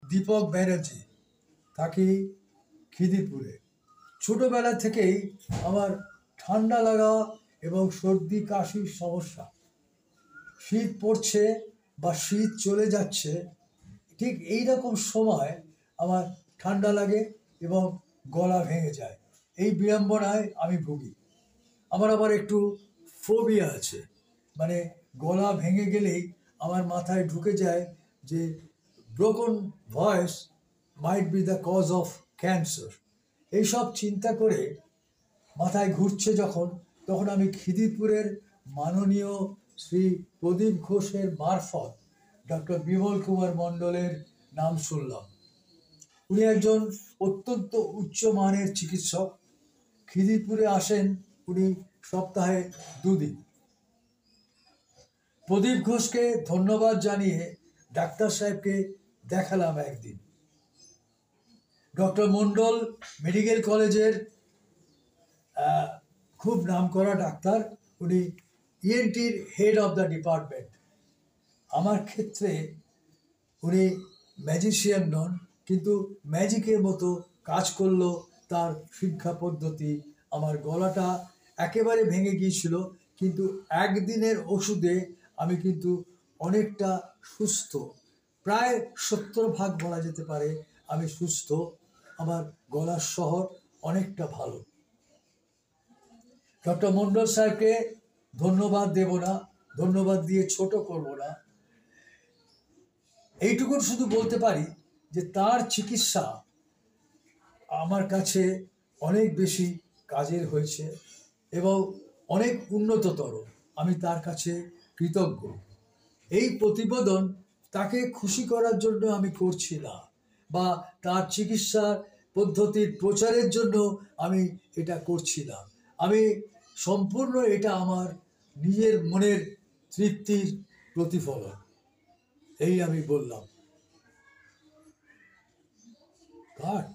দীপক ব্যানার্জি, থাকি খিদিরপুরে। ছোটবেলা থেকেই আমার ঠান্ডা লাগা এবং সর্দি কাশির সমস্যা। শীত পড়ছে বা শীত চলে যাচ্ছে, ঠিক এই রকম সময় আমার ঠান্ডা লাগে এবং গলা ভেঙে যায়। এই বিড়ম্বনায় আমি ভুগি। আমার আবার একটু ফোবিয়া আছে, মানে গলা ভেঙে গেলেই আমার মাথায় ঢুকে যায় যে broken voice might be the cause of cancer. এইসব চিন্তা করে মাথায় ঘুরছে যখন, তখন আমি খিদিরপুরের মাননীয় শ্রী প্রদীপ ঘোষের মারফত ডক্টর বিমল কুমার মণ্ডলের নাম শুনলাম। উনি একজন অত্যন্ত উচ্চমানের চিকিৎসক। খিদিরপুরে আসেন উনি সপ্তাহে 2 দিন। প্রদীপ ঘোষকে ধন্যবাদ জানিয়ে ডাক্তার সাহেবকে দেখালাম একদিন। ডক্টর মণ্ডল মেডিকেল কলেজের খুব নামকরা ডাক্তার, উনি ইএনটির হেড অফ দ্য ডিপার্টমেন্ট। আমার ক্ষেত্রে উনি ম্যাজিশিয়ান নন, কিন্তু ম্যাজিকের মতো কাজ করলো তার শিক্ষা পদ্ধতি। আমার গলাটা একেবারে ভেঙে গিয়েছিল, কিন্তু একদিনের ওষুধে আমি কিন্তু অনেকটা সুস্থ, প্রায় 70% বলা যেতে পারে আমি সুস্থ। আমার গলার স্বর অনেকটা ভালো। ডক্টর মণ্ডল সাহেবকে ধন্যবাদ দেব না, ধন্যবাদ দিয়ে ছোট করব না। এইটুকু শুধু বলতে পারি যে তার চিকিৎসা আমার কাছে অনেক বেশি কাজের হয়েছে এবং অনেক উন্নততর। আমি তার কাছে কৃতজ্ঞ। এই প্রতিবেদন তাকে খুশি করার জন্য আমি করছি না, বা তার চিকিৎসার পদ্ধতির প্রচারের জন্য আমি এটা করছি না। আমি সম্পূর্ণ এটা আমার নিজের মনের তৃপ্তির প্রতিফলন। এই আমি বললাম। কাট